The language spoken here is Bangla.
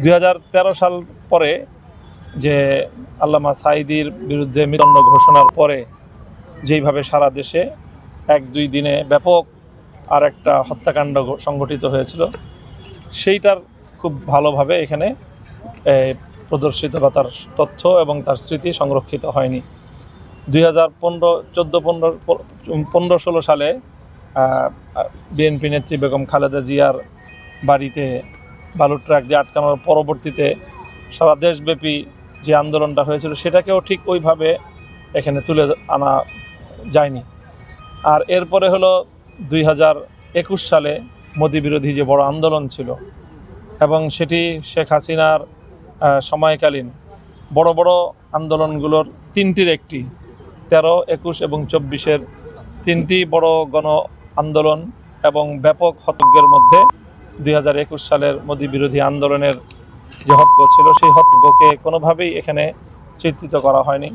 2013 সাল পরে যে আল্লামা সাঈদীর বিরুদ্ধে মৃত্যুদণ্ড ঘোষণার পরে যেইভাবে সারা দেশে 1-2 দিনে ব্যাপক আর একটা হত্যাকাণ্ড সংঘটিত হয়েছিল, সেইটার খুব ভালোভাবে এখানে প্রদর্শিত বা তার তথ্য এবং তার স্মৃতি সংরক্ষিত হয়নি। 2015-16 সালে বিএনপি নেত্রী বেগম খালেদা জিয়ার বাড়িতে বালু ট্রাক দিয়ে আটকানোর পরবর্তীতে সারা দেশব্যাপী যে আন্দোলনটা হয়েছিল সেটাকেও ঠিক ওইভাবে এখানে তুলে আনা যায়নি। আর এরপরে হলো 2021 সালে মোদি বিরোধী যে বড় আন্দোলন ছিল, এবং সেটি শেখ হাসিনার সময়কালীন বড় বড় আন্দোলনগুলোর তিনটির একটি 13, 21 এবং 24-এর তিনটি বড় গণ আন্দোলন এবং ব্যাপক হত্যের মধ্যে 2021 সালের মোদি বিরোধী আন্দোলনের যে হত্যা ছিল সেই হত্যাকে কোনোভাবেই এখানে চিত্রিত করা হয়নি।